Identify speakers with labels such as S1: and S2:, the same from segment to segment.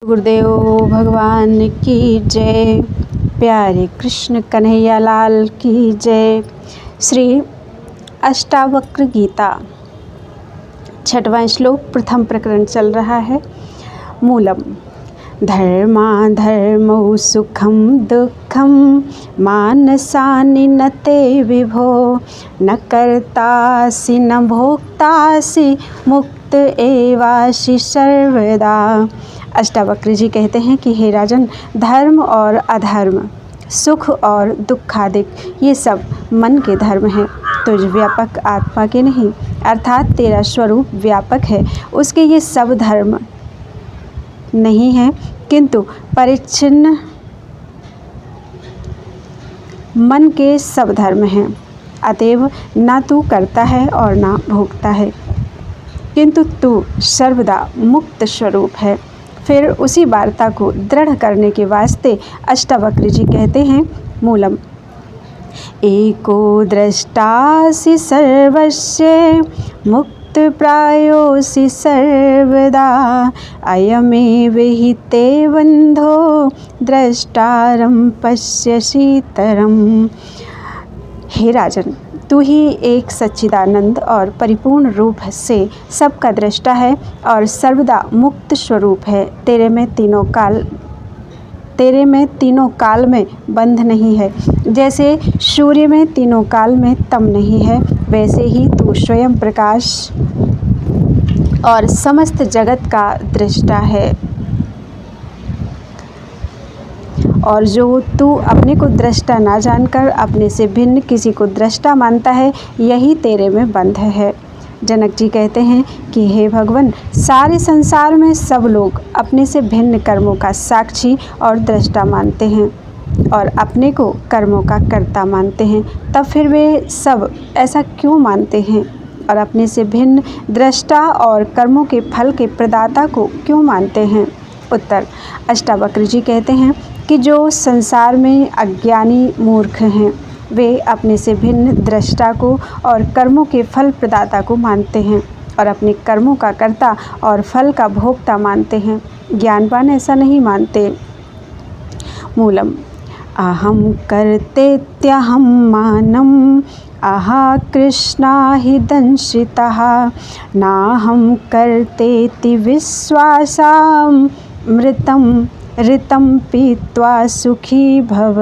S1: गुरुदेव भगवान की जय। प्यारे कृष्ण कन्हैया लाल की जय। श्री अष्टावक्र गीता 6वां श्लोक प्रथम प्रकरण चल रहा है। मूलम धर्माधर्मौ सुखम दुःखम मानसानि न ते विभो न कर्तासि न भोक्तासि मुक्त एवासि सर्वदा। अष्टावक्र जी कहते हैं कि हे राजन, धर्म और अधर्म, सुख और दुखादिक, ये सब मन के धर्म हैं, तुझ व्यापक आत्मा के नहीं। अर्थात तेरा स्वरूप व्यापक है, उसके ये सब धर्म नहीं हैं, किंतु परिच्छिन्न मन के सब धर्म हैं। अतएव ना तू करता है और ना भोगता है, किंतु तू सर्वदा मुक्त स्वरूप है। फिर उसी वार्ता को दृढ़ करने के वास्ते अष्टावक्र जी कहते हैं, मूलम एको दृष्टासि सर्वस्य मुक्त प्रायोसि सर्वदा अयमेव हि ते बंधो द्रष्टारं पश्यसीतरम्। हे राजन, तू ही एक सच्चिदानंद और परिपूर्ण रूप से सबका दृष्टा है और सर्वदा मुक्त स्वरूप है। तेरे में तीनों काल में बंध नहीं है। जैसे सूर्य में तीनों काल में तम नहीं है, वैसे ही तू स्वयं प्रकाश और समस्त जगत का दृष्टा है। और जो तू अपने को दृष्टा ना जानकर अपने से भिन्न किसी को दृष्टा मानता है, यही तेरे में बंध है। जनक जी कहते हैं कि हे भगवान, सारे संसार में सब लोग अपने से भिन्न कर्मों का साक्षी और दृष्टा मानते हैं और अपने को कर्मों का कर्ता मानते हैं। तब फिर वे सब ऐसा क्यों मानते हैं और अपने से भिन्न दृष्टा और कर्मों के फल के प्रदाता को क्यों मानते हैं? उत्तर, अष्टावक्र जी कहते हैं कि जो संसार में अज्ञानी मूर्ख हैं, वे अपने से भिन्न दृष्टा को और कर्मों के फल प्रदाता को मानते हैं और अपने कर्मों का कर्ता और फल का भोक्ता मानते हैं। ज्ञानवान ऐसा नहीं मानते। मूलम अहम कर्तेत्यहम मानम अहा कृष्णा हि दंशितः नाहं कर्तेति विश्वासामृतं ऋतं पीत्वा सुखी भव।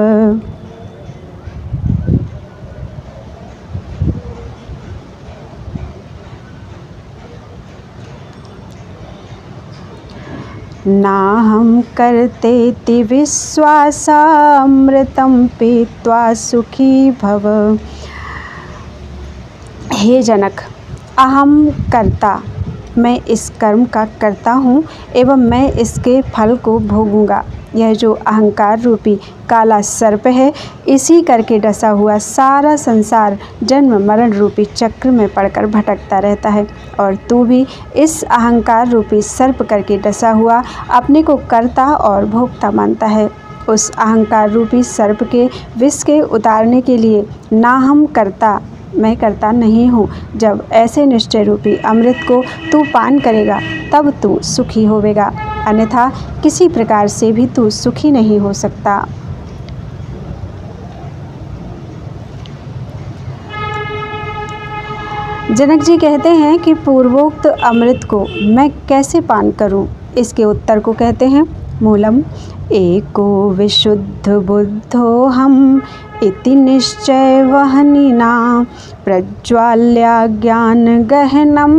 S1: नाहं कर्तेति विश्वासामृतं पीत्वा सुखी भव। हे जनक, अहम कर्ता, मैं इस कर्म का करता हूँ एवं मैं इसके फल को भोगूंगा। यह जो अहंकार रूपी काला सर्प है, इसी करके डसा हुआ सारा संसार जन्म मरण रूपी चक्र में पड़कर भटकता रहता है। और तू भी इस अहंकार रूपी सर्प करके डसा हुआ अपने को कर्ता और भोक्ता मानता है। उस अहंकार रूपी सर्प के विष के उतारने के लिए ना हम करता, मैं करता नहीं हूँ। जब ऐसे निश्चय रूपी अमृत को तू पान करेगा, तब तू सुखी होवेगा, अन्यथा किसी प्रकार से भी तू सुखी नहीं हो सकता। जनक जी कहते हैं कि पूर्वोक्त अमृत को मैं कैसे पान करूं? इसके उत्तर को कहते हैं, मूलम एको विशुद्ध बुद्धो हम इति निश्चय वहनिना प्रज्वाल्या ज्ञान गहनम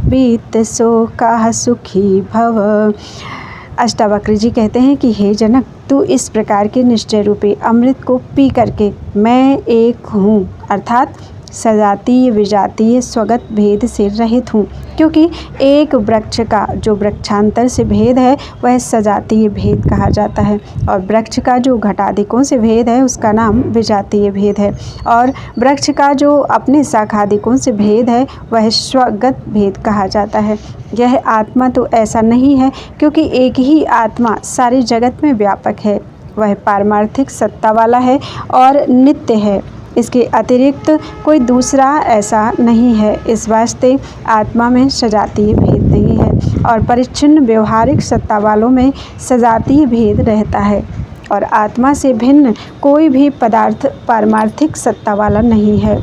S1: बीत शोकः सुखी भव। अष्टावक्र जी कहते हैं कि हे जनक, तू इस प्रकार के निश्चय रूपी अमृत को पी करके मैं एक हूँ, अर्थात सजातीय विजातीय स्वगत भेद से रहित हूँ। क्योंकि एक वृक्ष का जो वृक्षांतर से भेद है, वह सजातीय भेद कहा जाता है, और वृक्ष का जो घटादिकों से भेद है, उसका नाम विजातीय भेद है, और वृक्ष का जो अपने शाखादिकों से भेद है, वह स्वगत भेद कहा जाता है। यह आत्मा तो ऐसा नहीं है, क्योंकि एक ही आत्मा सारे जगत में व्यापक है। वह पारमार्थिक सत्ता वाला है और नित्य है। इसके अतिरिक्त कोई दूसरा ऐसा नहीं है। इस वास्ते आत्मा में सजातीय भेद नहीं है और परिच्छिन्न व्यवहारिक सत्ता वालों में सजातीय भेद रहता है। और आत्मा से भिन्न कोई भी पदार्थ पारमार्थिक सत्ता वाला नहीं है।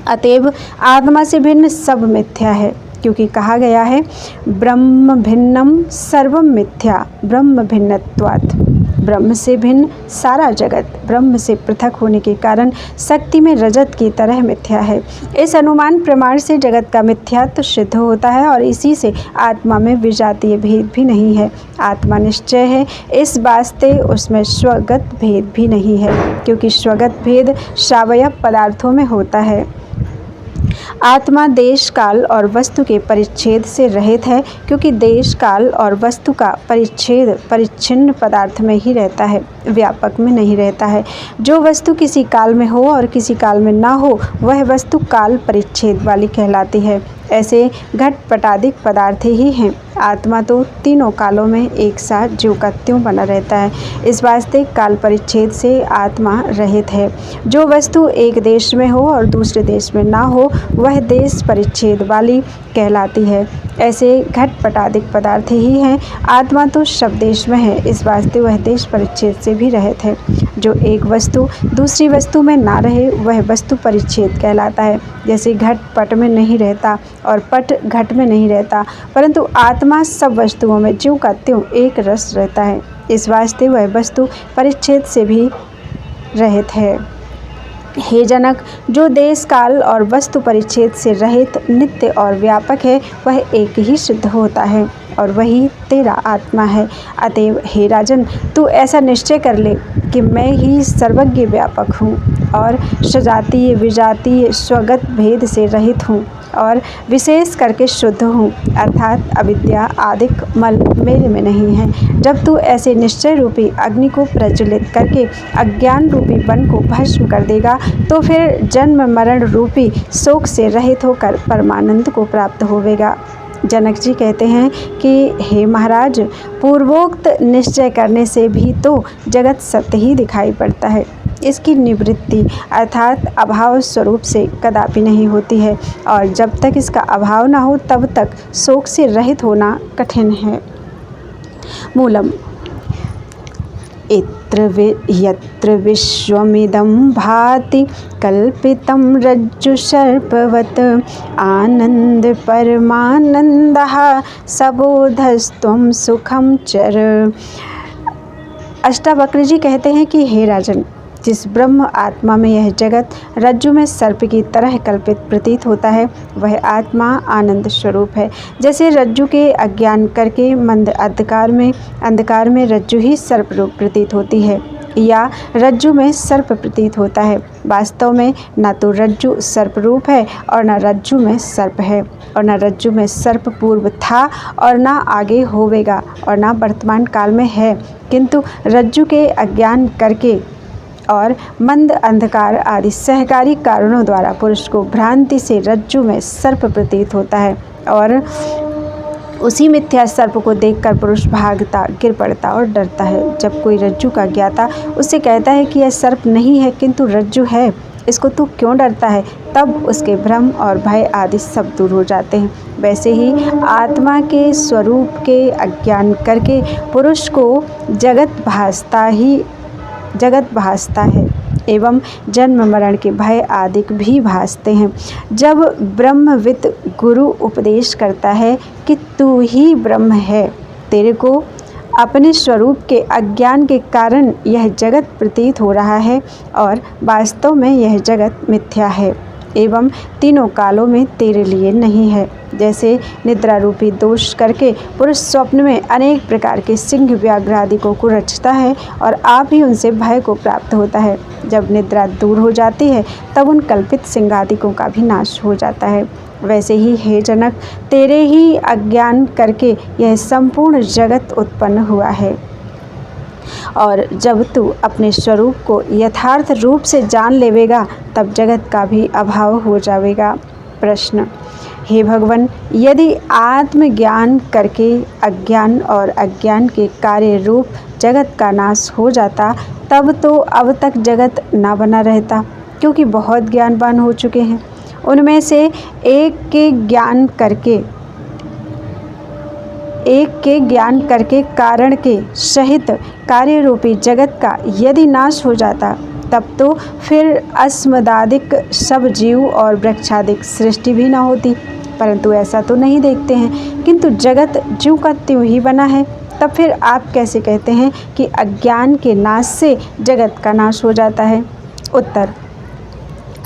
S1: अतएव आत्मा से भिन्न सब मिथ्या है, क्योंकि कहा गया है ब्रह्म भिन्नम सर्वम मिथ्या ब्रह्म भिन्नत्वात्। ब्रह्म से भिन्न सारा जगत ब्रह्म से पृथक होने के कारण शक्ति में रजत की तरह मिथ्या है। इस अनुमान प्रमाण से जगत का मिथ्यात्व सिद्ध होता है और इसी से आत्मा में विजातीय भेद भी नहीं है। आत्मा निश्चय है, इस वास्ते उसमें स्वगत भेद भी नहीं है, क्योंकि स्वगत भेद सावयव पदार्थों में होता है। आत्मा देश काल और वस्तु के परिच्छेद से रहित है, क्योंकि देश काल और वस्तु का परिच्छेद परिच्छिन्न पदार्थ में ही रहता है, व्यापक में नहीं रहता है। जो वस्तु किसी काल में हो और किसी काल में ना हो, वह वस्तु काल परिच्छेद वाली कहलाती है। ऐसे घटपटादिक पदार्थ ही हैं। आत्मा तो तीनों कालों में एक साथ ज्यों का त्यों बना रहता है। इस वास्ते काल परिच्छेद से आत्मा रहित है। जो वस्तु एक देश में हो और दूसरे देश में ना हो, वह देश परिच्छेद वाली कहलाती है। ऐसे घटपटादिक पदार्थ ही हैं। आत्मा तो सब देश में है, इस वास्ते वह देश परिच्छेद से भी रहित है। जो एक वस्तु दूसरी वस्तु में ना रहे, वह वस्तु परिच्छेद कहलाता है। जैसे घट पट में नहीं रहता और पट घट में नहीं रहता, परंतु आत्मा सब वस्तुओं में ज्यों का त्यों एक रस रहता है। इस वास्ते वह वस्तु परिच्छेद से भी रहित है। हे जनक, जो देश काल और वस्तु परिच्छेद से रहित नित्य और व्यापक है, वह एक ही सिद्ध होता है और वही तेरा आत्मा है। अतएव हे राजन, तू ऐसा निश्चय कर ले कि मैं ही सर्वज्ञ व्यापक हूँ और सजातीय विजातीय स्वगत भेद से रहित हूँ और विशेष करके शुद्ध हूँ, अर्थात अविद्या आदिक मल मेरे में नहीं है। जब तू ऐसे निश्चय रूपी अग्नि को प्रज्वलित करके अज्ञान रूपी वन को भस्म कर देगा, तो फिर जन्म मरण रूपी शोक से रहित होकर परमानंद को प्राप्त होवेगा। जनक जी कहते हैं कि हे महाराज, पूर्वोक्त निश्चय करने से भी तो जगत सत्य ही दिखाई पड़ता है। इसकी निवृत्ति अर्थात अभाव स्वरूप से कदापि नहीं होती है और जब तक इसका अभाव ना हो तब तक शोक से रहित होना कठिन है। मूलम यत्र विश्वमिदं भाति कल्पितं रज्जु सर्पवत् आनंद परमानंदः सबोधस्त्वं सुखं चर। अष्टावक्र जी कहते हैं कि हे राजन, जिस ब्रह्म आत्मा में यह जगत रज्जु में सर्प की तरह कल्पित प्रतीत होता है, वह आत्मा आनंद स्वरूप है। जैसे रज्जु के अज्ञान करके मंद अंधकार में रज्जु ही सर्प रूप प्रतीत होती है या रज्जु में सर्प प्रतीत होता है। वास्तव में न तो रज्जु सर्प रूप है और न रज्जु में सर्प है और न रज्जु में सर्प पूर्व था और न आगे होवेगा और न वर्तमान काल में है, किंतु रज्जु के अज्ञान करके और मंद अंधकार आदि सहकारी कारणों द्वारा पुरुष को भ्रांति से रज्जु में सर्प प्रतीत होता है और उसी मिथ्या सर्प को देखकर पुरुष भागता, गिर पड़ता और डरता है। जब कोई रज्जु का ज्ञाता उससे कहता है कि यह सर्प नहीं है किंतु रज्जु है, इसको तू क्यों डरता है, तब उसके भ्रम और भय आदि सब दूर हो जाते हैं। वैसे ही आत्मा के स्वरूप के अज्ञान करके पुरुष को जगत भासता है एवं जन्म मरण के भय आदि भी भासते हैं। जब ब्रह्मविद गुरु उपदेश करता है कि तू ही ब्रह्म है, तेरे को अपने स्वरूप के अज्ञान के कारण यह जगत प्रतीत हो रहा है और वास्तव में यह जगत मिथ्या है एवं तीनों कालों में तेरे लिए नहीं है। जैसे निद्रा रूपी दोष करके पुरुष स्वप्न में अनेक प्रकार के सिंह व्याघ्र आदि को रचता है और आप ही उनसे भय को प्राप्त होता है। जब निद्रा दूर हो जाती है तब उन कल्पित सिंह आदिकों का भी नाश हो जाता है। वैसे ही हे जनक, तेरे ही अज्ञान करके यह संपूर्ण जगत उत्पन्न हुआ है और जब तू अपने स्वरूप को यथार्थ रूप से जान लेवेगा तब जगत का भी अभाव हो जाएगा। प्रश्न: हे भगवान, यदि आत्मज्ञान करके अज्ञान और अज्ञान के कार्य रूप जगत का नाश हो जाता, तब तो अब तक जगत ना बना रहता। क्योंकि बहुत ज्ञानवान हो चुके हैं। उनमें से एक के ज्ञान करके कारण के सहित कार्य रूपी जगत का यदि नाश हो जाता, तब तो फिर अस्मदादिक सब जीव और वृक्षादिक सृष्टि भी न होती। परंतु ऐसा तो नहीं देखते हैं, किंतु जगत ज्यों का त्यों ही बना है। तब फिर आप कैसे कहते हैं कि अज्ञान के नाश से जगत का नाश हो जाता है? उत्तर,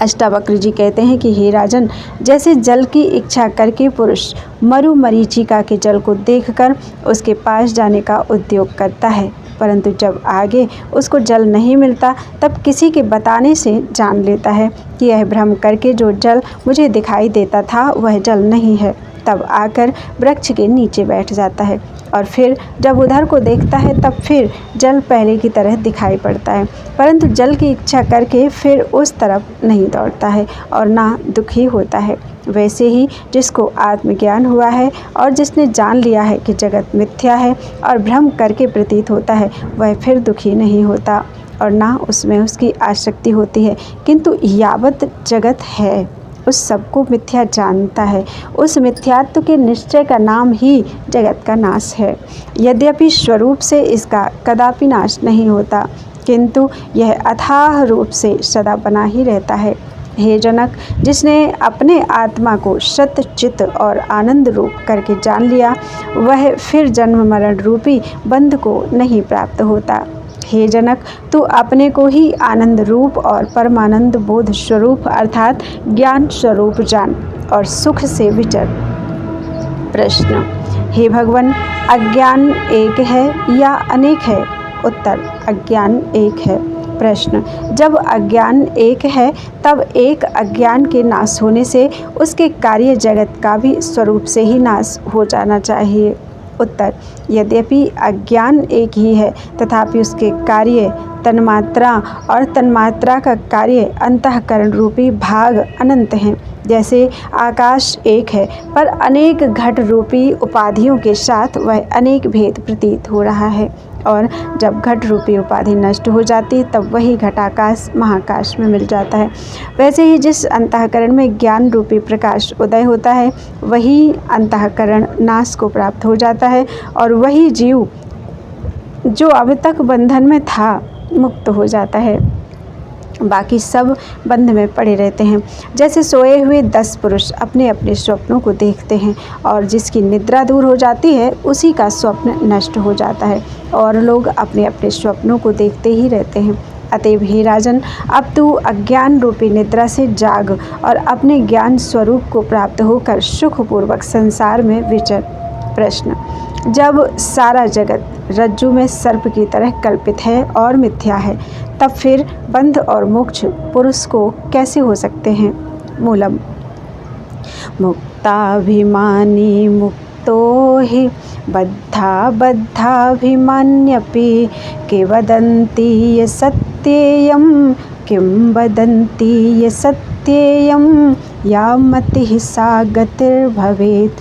S1: अष्टावक्र जी कहते हैं कि हे राजन, जैसे जल की इच्छा करके पुरुष मरीचिका के जल को देखकर उसके पास जाने का उद्योग करता है, परंतु जब आगे उसको जल नहीं मिलता तब किसी के बताने से जान लेता है कि यह भ्रम करके जो जल मुझे दिखाई देता था वह जल नहीं है। तब आकर वृक्ष के नीचे बैठ जाता है और फिर जब उधर को देखता है तब फिर जल पहले की तरह दिखाई पड़ता है, परंतु जल की इच्छा करके फिर उस तरफ नहीं दौड़ता है और ना दुखी होता है। वैसे ही जिसको आत्मज्ञान हुआ है और जिसने जान लिया है कि जगत मिथ्या है और भ्रम करके प्रतीत होता है, वह फिर दुखी नहीं होता और ना उसमें उसकी आसक्ति होती है, किंतु यावत जगत है उस सबको मिथ्या जानता है। उस मिथ्यात्व के निश्चय का नाम ही जगत का नाश है। यद्यपि स्वरूप से इसका कदापि नाश नहीं होता, किंतु यह अथाह रूप से सदा बना ही रहता है। हे जनक, जिसने अपने आत्मा को सत्य चित्त और आनंद रूप करके जान लिया, वह फिर जन्म मरण रूपी बंध को नहीं प्राप्त होता। हे जनक, तू अपने को ही आनंद रूप और परमानंद बोध स्वरूप अर्थात ज्ञान स्वरूप जान और सुख से विचर। प्रश्न, हे भगवान, अज्ञान एक है या अनेक है? उत्तर, अज्ञान एक है। प्रश्न, जब अज्ञान एक है तब एक अज्ञान के नाश होने से उसके कार्य जगत का भी स्वरूप से ही नाश हो जाना चाहिए। उत्तर, यद्यपि अज्ञान एक ही है तथापि उसके कार्य तन्मात्रा और तन्मात्रा का कार्य अंतःकरण रूपी भाग अनंत हैं। जैसे आकाश एक है पर अनेक घट रूपी उपाधियों के साथ वह अनेक भेद प्रतीत हो रहा है, और जब घट रूपी उपाधि नष्ट हो जाती तब वही घटाकाश महाकाश में मिल जाता है। वैसे ही जिस अंतःकरण में ज्ञान रूपी प्रकाश उदय होता है, वही अंतःकरण नाश को प्राप्त हो जाता है और वही जीव जो अब तक बंधन में था मुक्त हो जाता है। बाकी सब बंध में पड़े रहते हैं। जैसे सोए हुए 10 पुरुष अपने अपने स्वप्नों को देखते हैं और जिसकी निद्रा दूर हो जाती है उसी का स्वप्न नष्ट हो जाता है, और लोग अपने अपने स्वप्नों को देखते ही रहते हैं। अतएव हे राजन, अब तू अज्ञान रूपी निद्रा से जाग और अपने ज्ञान स्वरूप को प्राप्त होकर सुखपूर्वक संसार में विचर। प्रश्न, जब सारा जगत रज्जु में सर्प की तरह कल्पित है और मिथ्या है, तब फिर बंध और मोक्ष पुरुष को कैसे हो सकते हैं? मूलम, मुक्ताभिमानी मुक्तो हि बद्धाभिमान्यपि के वदन्ति ये सत्येयं किं वदन्ति ये सत्येयं या मतिः सा गतिर्भवेत्।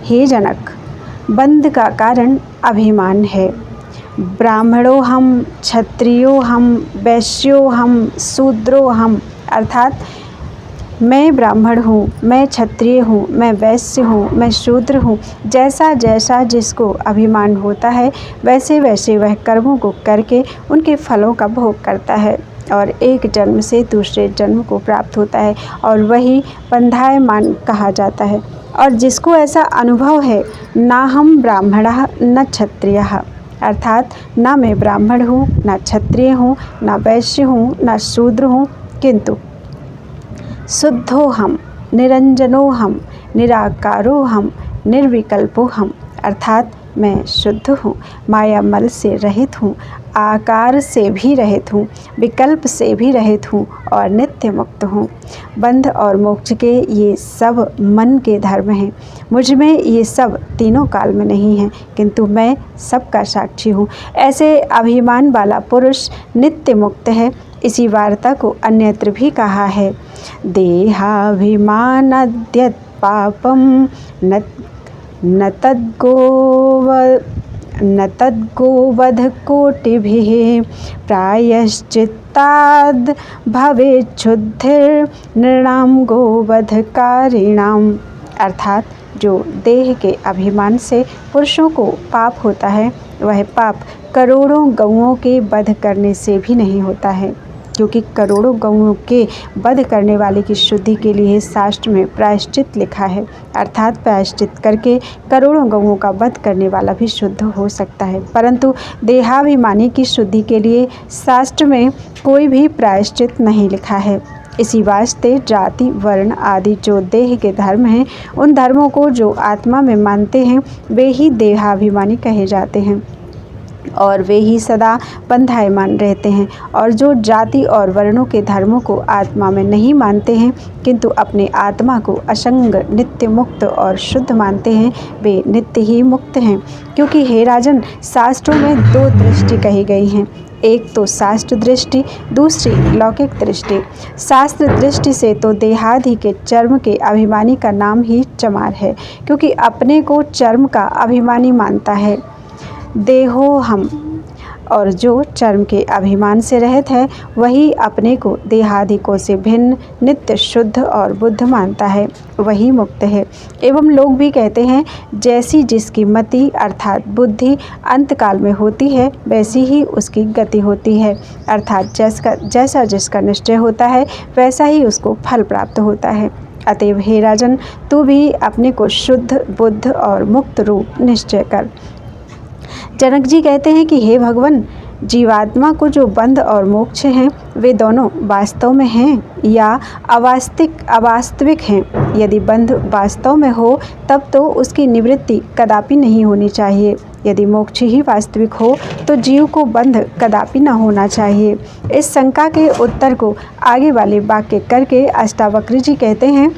S1: हे जनक, बंध का कारण अभिमान है। ब्राह्मणों हम, क्षत्रियो हम, वैश्यो हम, शूद्रो हम, अर्थात मैं ब्राह्मण हूँ, मैं क्षत्रिय हूँ, मैं वैश्य हूँ, मैं शूद्र हूँ, जैसा जैसा जिसको अभिमान होता है वैसे वैसे वह कर्मों को करके उनके फलों का भोग करता है और एक जन्म से दूसरे जन्म को प्राप्त होता है, और वही बंधायमान कहा जाता है। और जिसको ऐसा अनुभव है, ना हम ब्राह्मणः न क्षत्रियः, अर्थात ना मैं ब्राह्मण हूँ, ना क्षत्रिय हूँ, ना वैश्य हूँ, ना शूद्र हूँ, किंतु शुद्धो हम, निरंजनो हम, निराकारो हम, निर्विकल्पो हम, अर्थात मैं शुद्ध हूँ, माया मल से रहित हूँ, आकार से भी रहित हूँ, विकल्प से भी रहित हूँ और नित्य मुक्त हूँ। बंध और मोक्ष के ये सब मन के धर्म हैं। मुझ में ये सब तीनों काल में नहीं हैं, किंतु मैं सबका साक्षी हूँ। ऐसे अभिमान वाला पुरुष नित्य मुक्त है। इसी वार्ता को अन्यत्र भी कहा है, देहाभिमानाद्यत् पापम न तद्गोव न तद्गोवध कोटिभिः प्रायश्चित्ताद् भवेच्छुद्धिर्नृणां गोवधकारिणाम्। अर्थात जो देह के अभिमान से पुरुषों को पाप होता है, वह पाप करोड़ों गौओं के वध करने से भी नहीं होता है, क्योंकि करोड़ों गौओं के वध करने वाले की शुद्धि के लिए शास्त्र में प्रायश्चित लिखा है। अर्थात प्रायश्चित करके करोड़ों गौओं का वध करने वाला भी शुद्ध हो सकता है, परंतु देहाभिमानी की शुद्धि के लिए शास्त्र में कोई भी प्रायश्चित नहीं लिखा है। इसी वास्ते जाति वर्ण आदि जो देह के धर्म हैं, उन धर्मों को जो आत्मा में मानते हैं वे ही देहाभिमानी कहे जाते हैं और वे ही सदा बंधायमान रहते हैं। और जो जाति और वर्णों के धर्मों को आत्मा में नहीं मानते हैं किंतु अपने आत्मा को असंग, नित्य, मुक्त और शुद्ध मानते हैं, वे नित्य ही मुक्त हैं। क्योंकि हे राजन, शास्त्रों में दो दृष्टि कही गई हैं, एक तो शास्त्र दृष्टि, दूसरी लौकिक दृष्टि। शास्त्र दृष्टि से तो देहादि के चर्म के अभिमानी का नाम ही चमार है, क्योंकि अपने को चर्म का अभिमानी मानता है, देहो हम। और जो चर्म के अभिमान से रहित है वही अपने को देहादिकों से भिन्न, नित्य, शुद्ध और बुद्ध मानता है, वही मुक्त है। एवं लोग भी कहते हैं, जैसी जिसकी मति अर्थात बुद्धि अंतकाल में होती है वैसी ही उसकी गति होती है। अर्थात जैसा जिसका निश्चय होता है वैसा ही उसको फल प्राप्त होता है। अतएव हे राजन, तू भी अपने को शुद्ध, बुद्ध और मुक्त रूप निश्चय कर। जनक जी कहते हैं कि हे भगवान, जीवात्मा को जो बंध और मोक्ष हैं वे दोनों वास्तव में हैं या अवास्तविक हैं। यदि बंध वास्तव में हो तब तो उसकी निवृत्ति कदापि नहीं होनी चाहिए। यदि मोक्ष ही वास्तविक हो तो जीव को बंध कदापि न होना चाहिए। इस शंका के उत्तर को आगे वाले वाक्य करके अष्टावक्र जी कहते हैं,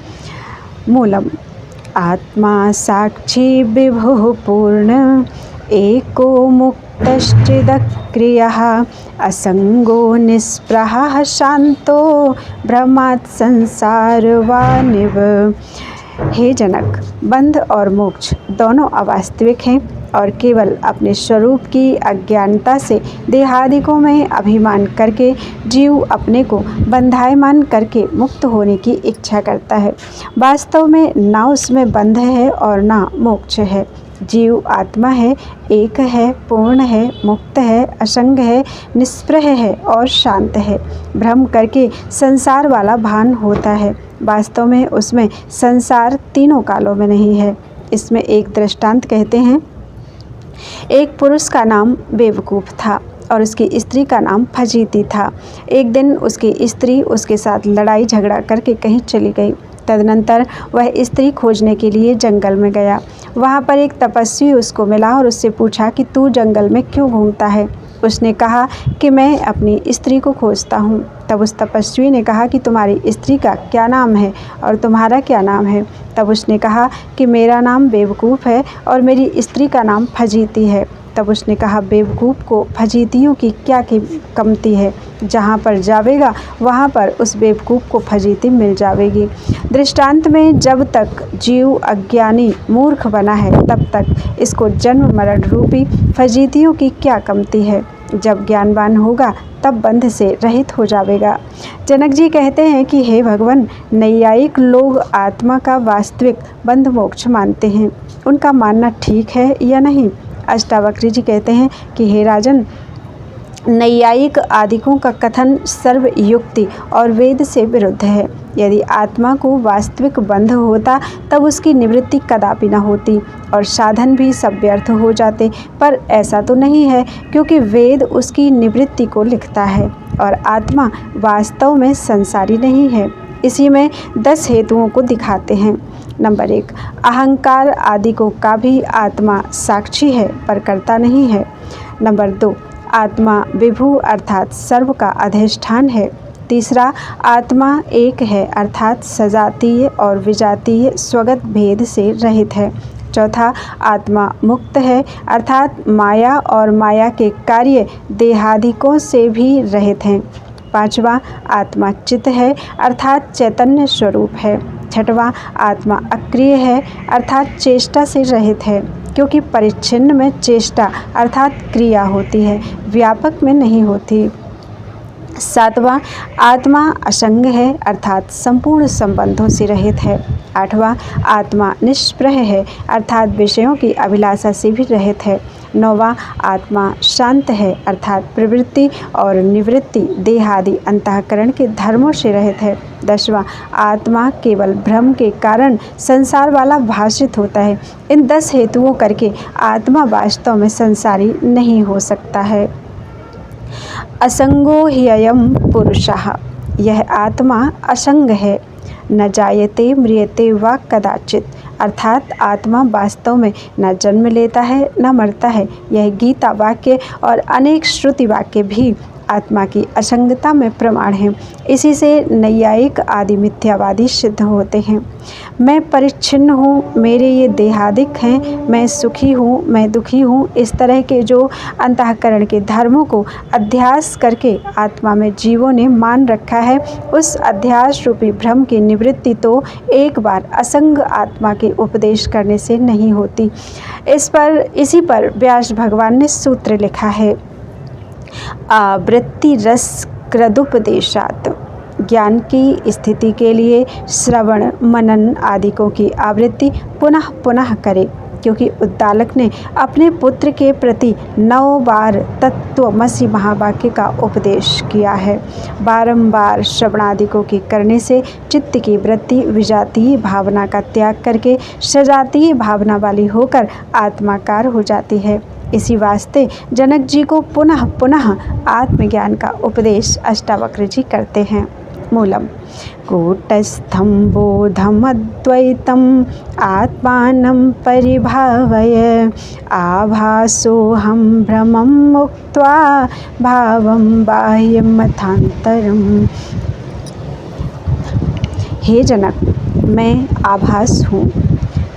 S1: मूलम आत्मा साक्षी विभुः पूर्ण एको मुक्तश्चिदक्रियः असंगो निस्पृहः शांतो भ्रमात् संसारवानिव। हे जनक, बंध और मोक्ष दोनों अवास्तविक हैं और केवल अपने स्वरूप की अज्ञानता से देहादिकों में अभिमान करके जीव अपने को बंधायमान करके मुक्त होने की इच्छा करता है। वास्तव में ना उसमें बंध है और ना मोक्ष है। जीव आत्मा है, एक है, पूर्ण है, मुक्त है, असंग है, निस्पृह है और शांत है। भ्रम करके संसार वाला भान होता है, वास्तव में उसमें संसार तीनों कालों में नहीं है। इसमें एक दृष्टांत कहते हैं, एक पुरुष का नाम बेवकूफ़ था और उसकी स्त्री का नाम फजीती था। एक दिन उसकी स्त्री उसके साथ लड़ाई झगड़ा करके कहीं चली गई। तदनंतर वह स्त्री खोजने के लिए जंगल में गया। वहाँ पर एक तपस्वी उसको मिला और उससे पूछा कि तू जंगल में क्यों घूमता है। उसने कहा कि मैं अपनी स्त्री को खोजता हूँ। तब उस तपस्वी ने कहा कि तुम्हारी स्त्री का क्या नाम है और तुम्हारा क्या नाम है। तब उसने कहा कि मेरा नाम बेवकूफ़ है और मेरी स्त्री का नाम फजीती है। तब उसने कहा, बेवकूफ़ को फजीतियों की क्या कमती है, जहाँ पर जावेगा वहाँ पर उस बेवकूफ़ को फजीती मिल जावेगी। दृष्टांत में जब तक जीव अज्ञानी मूर्ख बना है तब तक इसको जन्म मरण रूपी फजीतियों की क्या कमती है। जब ज्ञानवान होगा तब बंध से रहित हो जावेगा। जनक जी कहते हैं कि हे भगवान, नैयायिक लोग आत्मा का वास्तविक बंध मोक्ष मानते हैं, उनका मानना ठीक है या नहीं। अष्टावक्र जी कहते हैं कि हे राजन, नैयायिक आदिकों का कथन सर्वयुक्ति और वेद से विरुद्ध है। यदि आत्मा को वास्तविक बंध होता तब उसकी निवृत्ति कदापि न होती और साधन भी सब व्यर्थ हो जाते, पर ऐसा तो नहीं है, क्योंकि वेद उसकी निवृत्ति को लिखता है और आत्मा वास्तव में संसारी नहीं है। इसी में 10 हेतुओं को दिखाते हैं। नंबर 1, अहंकार आदिकों का भी आत्मा साक्षी है पर कर्ता नहीं है। नंबर 2, आत्मा विभु अर्थात सर्व का अधिष्ठान है। तीसरा, आत्मा एक है अर्थात सजातीय और विजातीय स्वगत भेद से रहित है। चौथा, आत्मा मुक्त है अर्थात माया और माया के कार्य देहादिकों से भी रहित हैं। पांचवा, आत्मा चित्त है अर्थात चैतन्य स्वरूप है। छठवां, आत्मा अक्रिय है अर्थात चेष्टा से रहित है, क्योंकि परिच्छिन्न में चेष्टा अर्थात क्रिया होती है, व्यापक में नहीं होती। 7वां, आत्मा असंग है अर्थात संपूर्ण संबंधों से रहित है। 8वां, आत्मा निष्प्रह है अर्थात विषयों की अभिलाषा से भी रहित है। 9वां, आत्मा शांत है अर्थात प्रवृत्ति और निवृत्ति देहादि अंतःकरण के धर्मों से रहित है। 10वां, आत्मा केवल भ्रम के कारण संसार वाला भाषित होता है। इन 10 हेतुओं करके आत्मा वास्तव में संसारी नहीं हो सकता है। असंगो ह्ययं पुरुषः, यह आत्मा असंग है। न जायते म्रियते वा कदाचित, अर्थात आत्मा वास्तव में न जन्म लेता है न मरता है। यह गीता वाक्य और अनेक श्रुति वाक्य भी आत्मा की असंगता में प्रमाण हैं। इसी से नैयायिक आदि मिथ्यावादी सिद्ध होते हैं। मैं परिच्छिन्न हूँ, मेरे ये देहादिक हैं, मैं सुखी हूँ, मैं दुखी हूँ, इस तरह के जो अंतःकरण के धर्मों को अध्यास करके आत्मा में जीवों ने मान रखा है, उस अध्यास रूपी भ्रम की निवृत्ति तो एक बार असंग आत्मा के उपदेश करने से नहीं होती। इसी पर व्यास भगवान ने सूत्र लिखा है, आवृत्ति रस कृदुपदेशात, ज्ञान की स्थिति के लिए श्रवण मनन आदिकों की आवृत्ति पुनः पुनः करे, क्योंकि उद्दालक ने अपने पुत्र के प्रति 9 बार तत्वमसि महावाक्य का उपदेश किया है। बारंबार श्रवणादिकों के करने से चित्त की वृत्ति विजातीय भावना का त्याग करके सजातीय भावना वाली होकर आत्माकार हो जाती है। इसी वास्ते जनक जी को पुनः पुनः आत्मज्ञान का उपदेश अष्टावक्र जी करते हैं। मूलम कूटस्थं बोधमद्वैतम आत्मानं परिभावय, आभासोऽहं भ्रमं मुक्त्वा भावं बाह्यमथान्तरम्। हे जनक, मैं आभास हूँ,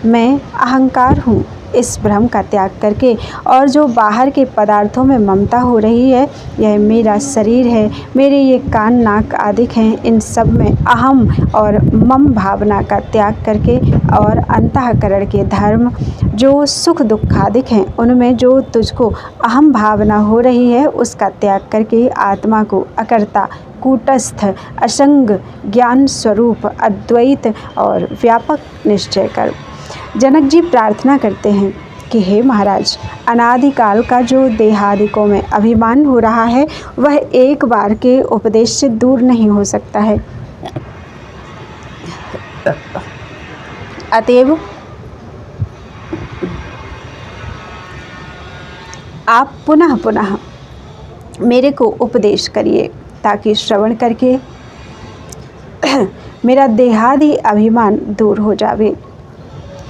S1: मैं अहंकार हूँ, इस भ्रम का त्याग करके और जो बाहर के पदार्थों में ममता हो रही है, यह मेरा शरीर है, मेरे ये कान नाक आदि हैं, इन सब में अहम और मम भावना का त्याग करके और अंतःकरण के धर्म जो सुख दुखादिक हैं, उनमें जो तुझको अहम भावना हो रही है, उसका त्याग करके आत्मा को अकर्ता, कूटस्थ, असंग, ज्ञान स्वरूप, अद्वैत और व्यापक निश्चय कर। जनक जी प्रार्थना करते हैं कि हे महाराज, अनादिकाल का जो देहादिकों में अभिमान हो रहा है, वह एक बार के उपदेश से दूर नहीं हो सकता है। अतएव आप पुनः पुनः मेरे को उपदेश करिए, ताकि श्रवण करके मेरा देहादि अभिमान दूर हो जावे।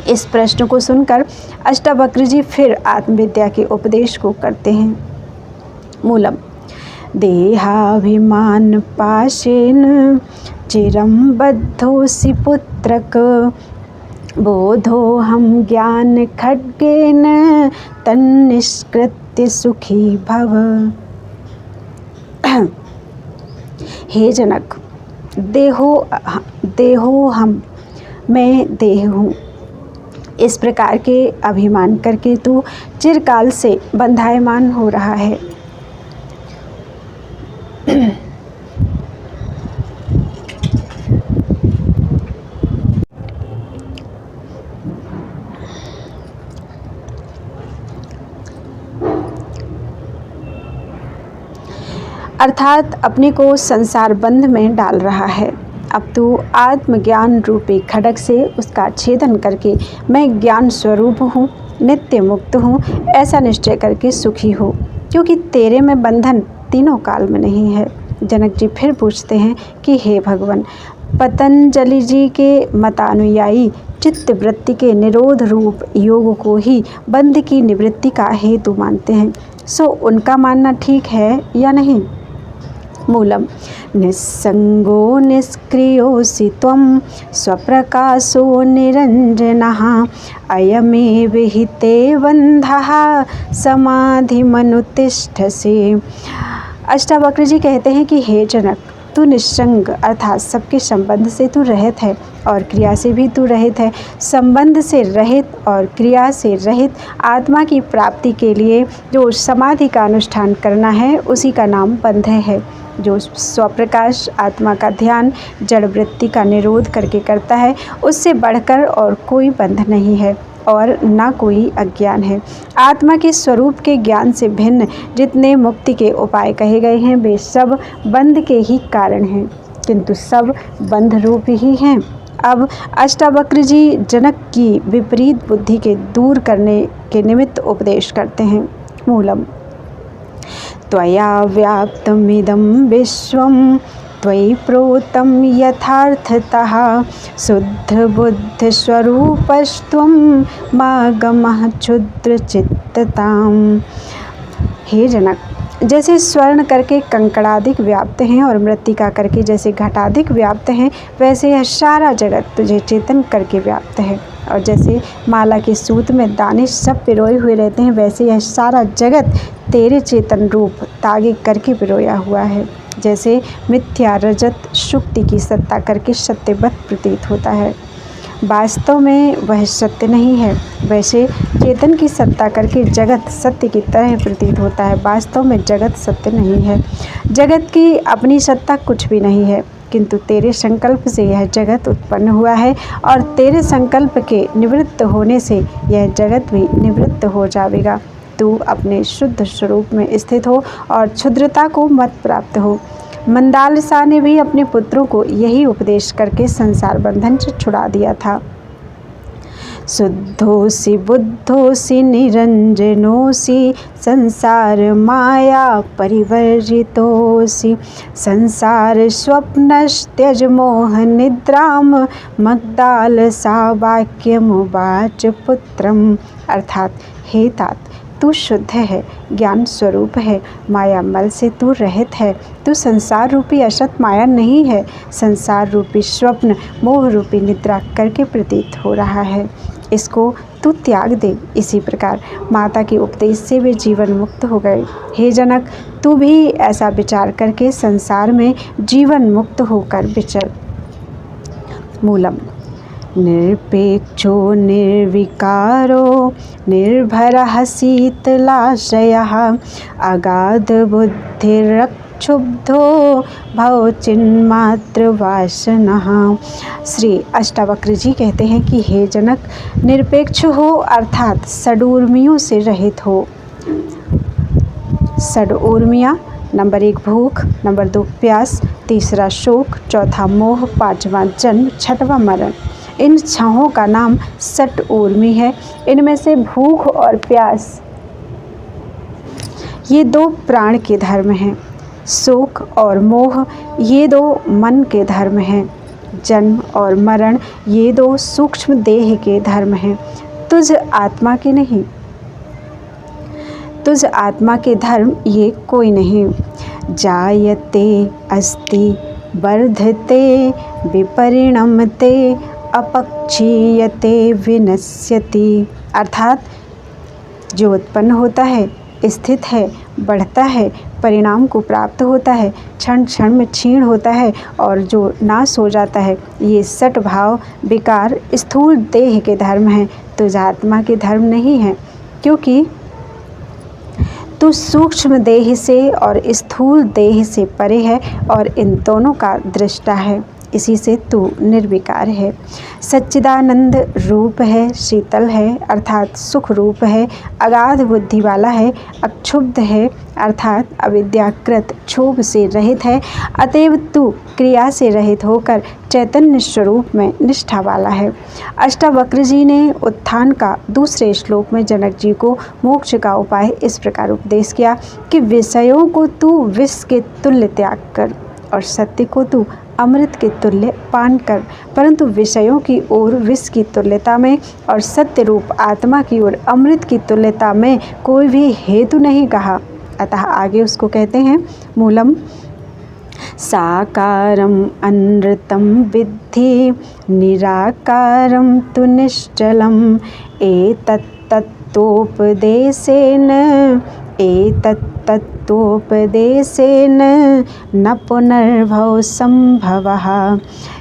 S1: इस प्रश्न को सुनकर अष्टावक्र जी फिर आत्मविद्या के उपदेश को करते हैं। मूलम देहाभिमान पाशेन चिरं बद्धोऽसि पुत्रक, बोधोऽहं ज्ञान खड्गेन तन्निष्कृत्य सुखी भव। हे जनक, देहो हम, मैं देह हूँ, इस प्रकार के अभिमान करके तू चिरकाल से बंधायमान हो रहा है। अर्थात अपने को संसार बंध में डाल रहा है। अब तू आत्मज्ञान रूपी खड्ग से उसका छेदन करके मैं ज्ञान स्वरूप हूँ, नित्य मुक्त हूँ, ऐसा निश्चय करके सुखी हो, क्योंकि तेरे में बंधन तीनों काल में नहीं है। जनक जी फिर पूछते हैं कि हे भगवान, पतंजलि जी के मतानुयायी चित्त वृत्ति के निरोध रूप योग को ही बंध की निवृत्ति का हेतु मानते हैं, सो उनका मानना ठीक है या नहीं? मूलम निस्संगो निष्क्रियोऽसि त्वं स्वप्रकाशो निरंजनः, अयमेव हि ते बन्धः समाधिमनुतिष्ठसि। अष्टावक्र जी कहते हैं कि हे जनक, तू निस्संग अर्थात सबके संबंध से तू रहित है और क्रिया से भी तू रहित है। संबंध से रहित और क्रिया से रहित आत्मा की प्राप्ति के लिए जो समाधि का अनुष्ठान करना है उसी का नाम बंध है। जो स्वप्रकाश आत्मा का ध्यान जड़ वृत्ति का निरोध करके करता है उससे बढ़कर और कोई बंध नहीं है और ना कोई अज्ञान है। आत्मा के स्वरूप के ज्ञान से भिन्न जितने मुक्ति के उपाय कहे गए हैं वे सब बंध के ही कारण हैं, किंतु सब बंध रूप ही हैं। अब अष्टावक्र जी जनक की विपरीत बुद्धि के दूर करने के निमित्त उपदेश करते हैं। मूलम त्वया व्याप्तमिदं विश्वं त्वयि प्रोतं यथार्थतः शुद्धबुद्धिस्वरूपस्त्वं मागमः क्षुद्रचित्तताम्। हे जनक, जैसे स्वर्ण करके कंकड़ादिक व्याप्त हैं और मृत्तिका करके जैसे घटादिक व्याप्त हैं, वैसे यह सारा जगत तुझे चेतन करके व्याप्त है। और जैसे माला के सूत में दाने सब पिरोए हुए रहते हैं, वैसे यह सारा जगत तेरे चेतन रूप तागे करके पिरोया हुआ है। जैसे मिथ्या रजत शुक्ति की सत्ता करके सत्यवत प्रतीत होता है, वास्तव में वह सत्य नहीं है, वैसे चेतन की सत्ता करके जगत सत्य की तरह प्रतीत होता है, वास्तव में जगत सत्य नहीं है। जगत की अपनी सत्ता कुछ भी नहीं है, किंतु तेरे संकल्प से यह जगत उत्पन्न हुआ है और तेरे संकल्प के निवृत्त होने से यह जगत भी निवृत्त हो जाएगा। तू अपने शुद्ध स्वरूप में स्थित हो और क्षुद्रता को मत प्राप्त हो। मंदालसा ने भी अपने पुत्रों को यही उपदेश करके संसार बंधन से छुड़ा दिया था। शुद्धोसि बुद्धोसि निरंजनोसि संसार माया परिवर्जितोसि संसार स्वप्नस्त्यज मोह निद्राम मग्दालसा वाक्यमुवाच पुत्रम। अर्थात हे तात, तू शुद्ध है, ज्ञान स्वरूप है, माया मल से तू रहित है। तू संसार रूपी असत माया नहीं है, संसार रूपी स्वप्न मोह रूपी निद्रा करके प्रतीत हो रहा है, इसको तू त्याग दे। इसी प्रकार माता के उपदेश से वे जीवन मुक्त हो गए। हे जनक, तू भी ऐसा विचार करके संसार में जीवन मुक्त होकर विचर। मूलम निरपेक्षो निर्विकारो निर्भरः शीतलाशयः अगाध बुद्धिरक्षुब्धो भवचिन्मात्र वासनः। श्री अष्टावक्र जी कहते हैं कि हे जनक, निरपेक्ष हो अर्थात षडूर्मियों से रहित हो। षडूर्मियाँ नंबर 1 भूख, नंबर 2 प्यास, तीसरा शोक, चौथा मोह, पांचवा जन्म, छठवां मरण। इन छहों का नाम सट ऊर्मी है। इनमें से भूख और प्यास ये 2 प्राण के धर्म हैं। शोक और मोह ये 2 मन के धर्म हैं। जन्म और मरण ये 2 सूक्ष्म देह के धर्म हैं, तुझ आत्मा के नहीं। तुझ आत्मा के धर्म ये कोई नहीं। जायते अस्ति वर्धते विपरिणमते अपक्षीयते विनश्यति। अर्थात जो उत्पन्न होता है, स्थित है, बढ़ता है, परिणाम को प्राप्त होता है, क्षण क्षण में क्षीण होता है और जो नाश हो जाता है, ये सट भाव विकार स्थूल देह के धर्म हैं, तुझ आत्मा के धर्म नहीं हैं, क्योंकि तू सूक्ष्म देह से और स्थूल देह से परे है और इन दोनों का दृष्टा है, इसी से तू निर्विकार है। सच्चिदानंद रूप है, शीतल है अर्थात सुख रूप है, अगाध बुद्धि वाला है, अक्षुब्ध है अर्थात अविद्याकृत क्षोभ से रहित है, अतएव तू क्रिया से रहित होकर चैतन्य स्वरूप में निष्ठा वाला है। अष्टावक्र जी ने उत्थान का दूसरे श्लोक में जनक जी को मोक्ष का उपाय इस प्रकार उपदेश किया कि विषयों को तू विष के तुल्य त्याग कर और सत्य को तू अमृत के तुल्य पान कर, परंतु विषयों की ओर विष की तुल्यता में और सत्य रूप आत्मा की ओर अमृत की तुल्यता में कोई भी हेतु नहीं कहा। अतः आगे उसको कहते हैं, मूलम साकारम अनृतम विद्धि निराकारम तु निश्चलम एतत् तत्तोपदेशेन एतत् तत्त्वोपदेशेन न पुनर्भव संभवः।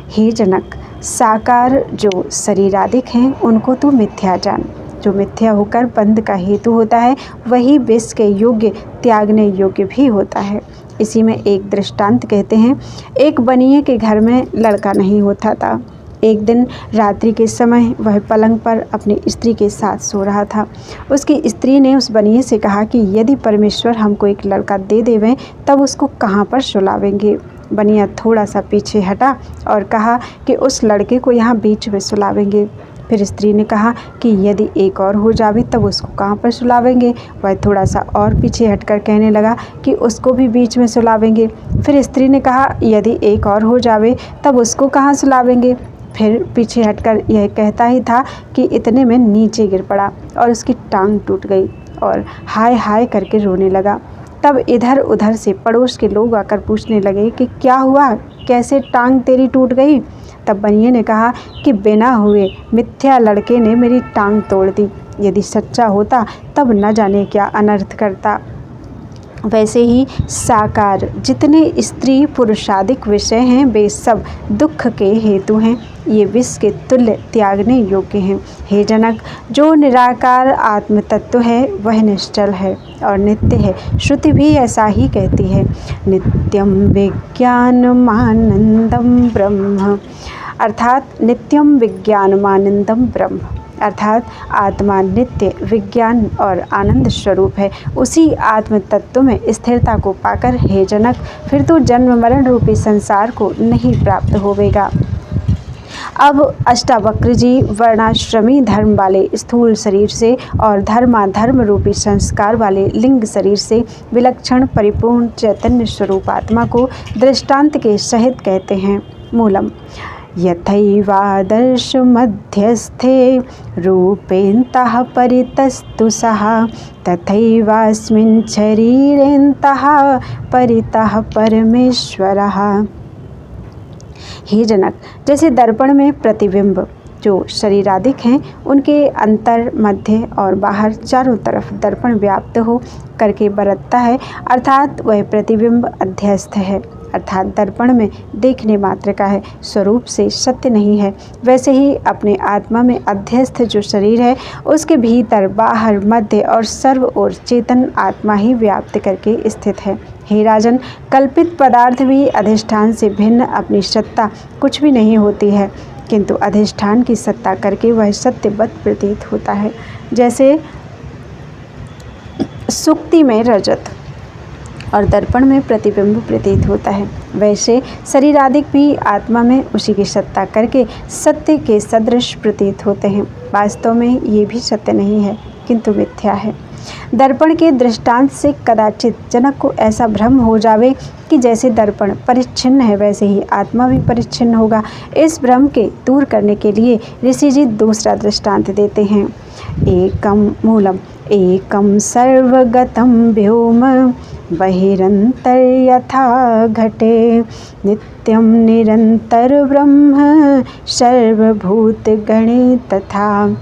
S1: हे जनक, साकार जो शरीरादिक हैं उनको तू मिथ्या जान। जो मिथ्या होकर बंध का हेतु होता है वही विष के योग्य त्यागने योग्य भी होता है। इसी में एक दृष्टांत कहते हैं। एक बनिए के घर में लड़का नहीं होता था। एक दिन रात्रि के समय वह पलंग पर अपनी स्त्री के साथ सो रहा था। उसकी स्त्री ने उस बनिए से कहा कि यदि परमेश्वर हमको एक लड़का दे देवें तब उसको कहाँ पर सुलावेंगे। बनिया थोड़ा सा पीछे हटा और कहा कि उस लड़के को यहाँ बीच में सुलावेंगे। फिर स्त्री ने कहा कि यदि एक और हो जावे तब उसको कहाँ पर सुलावेंगे। वह थोड़ा सा और पीछे हटकर कहने लगा कि उसको भी बीच में सुलावेंगे। फिर स्त्री ने कहा यदि एक और हो जावे तब उसको कहाँ सुलावेंगे। फिर पीछे हटकर यह कहता ही था कि इतने में नीचे गिर पड़ा और उसकी टांग टूट गई और हाय हाय करके रोने लगा। तब इधर उधर से पड़ोस के लोग आकर पूछने लगे कि क्या हुआ, कैसे टांग तेरी टूट गई। तब बनिए ने कहा कि बिना हुए मिथ्या लड़के ने मेरी टांग तोड़ दी। यदि सच्चा होता तब न जाने क्या अनर्थ करता। वैसे ही साकार जितने स्त्री पुरुषादिक विषय हैं वे सब दुख के हेतु हैं। ये विष के तुल्य त्यागने योग्य हैं। हे जनक, जो निराकार आत्म तत्व है वह निश्चल है और नित्य है। श्रुति भी ऐसा ही कहती है। नित्यम विज्ञानमानंदम ब्रह्म, अर्थात नित्यम विज्ञानमानंदम ब्रह्म, अर्थात आत्मा नित्य विज्ञान और आनंद स्वरूप है। उसी आत्म तत्व में स्थिरता को पाकर हे जनक, फिर तो जन्म मरण रूपी संसार को नहीं प्राप्त होवेगा। अब अष्टावक्र जी वर्णाश्रमी धर्म वाले स्थूल शरीर से और धर्माधर्म रूपी संस्कार वाले लिंग शरीर से विलक्षण परिपूर्ण चैतन्य स्वरूप आत्मा को दृष्टांत के सहित कहते हैं। मूलम यथैवादर्श मध्यस्थे रूपेन्तः परितस्तु सः तथैवास्मिन् शरीरेन्तः परितः परमेश्वरः। हे जनक, जैसे दर्पण में प्रतिबिंब जो शरीरादिक हैं उनके अंतर मध्य और बाहर चारों तरफ दर्पण व्याप्त हो करके बरतता है, अर्थात वह प्रतिबिंब अध्यस्थ है, अर्थात दर्पण में देखने मात्र का है, स्वरूप से सत्य नहीं है। वैसे ही अपने आत्मा में अध्यस्थ जो शरीर है उसके भीतर बाहर मध्य और सर्व ओर चेतन आत्मा ही व्याप्त करके स्थित है। हे राजन, कल्पित पदार्थ भी अधिष्ठान से भिन्न अपनी सत्ता कुछ भी नहीं होती है, किंतु अधिष्ठान की सत्ता करके वह सत्यवत प्रतीत होता है। जैसे सुक्ति में रजत और दर्पण में प्रतिबिंब प्रतीत होता है, वैसे शरीरादिक भी आत्मा में उसी की सत्ता करके सत्य के सदृश प्रतीत होते हैं। वास्तव में ये भी सत्य नहीं है किंतु मिथ्या है। दर्पण के दृष्टांत से कदाचित जनक को ऐसा भ्रम हो जावे कि जैसे दर्पण परिच्छिन्न है वैसे ही आत्मा भी परिच्छिन्न होगा। इस भ्रम के दूर करने के लिए ऋषि जी दूसरा दृष्टांत देते हैं। एकम मूलम एकम सर्वगतम व्योम बहिरंतर यथा घटे नित्यम निरंतर ब्रह्म सर्वभूत गणे तथा।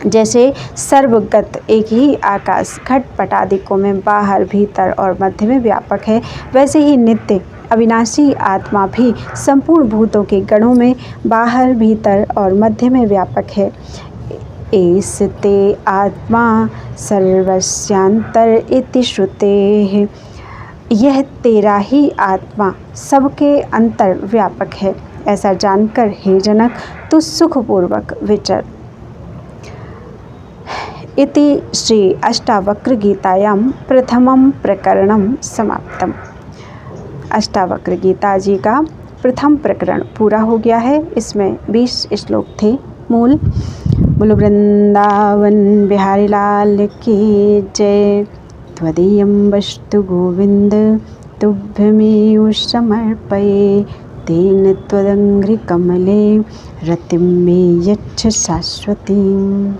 S1: जैसे सर्वगत एक ही आकाश घटपट आदिकों में बाहर भीतर और मध्य में व्यापक है, वैसे ही नित्य अविनाशी आत्मा भी संपूर्ण भूतों के गणों में बाहर भीतर और मध्य में व्यापक है। एस्ते आत्मा सर्वस्यांतर इति श्रुतेः, यह तेरा ही आत्मा सबके अंतर व्यापक है, ऐसा जानकर हे जनक तू सुखपूर्वक विचर। इति श्री अष्टावक्र गीतायां प्रथमं प्रकरणं समाप्तम। अष्टावक्र गीता जी का प्रथम प्रकरण पूरा हो गया है। इसमें 20 श्लोक थे मूल। बोलो वृंदावन बिहारी लाल की जय। त्वदीयं वस्तु गोविंद तुभ्यमेव समर्पये, तेन त्वदङ्घ्रिकमले रतिं मे यच्छ शाश्वतीम्।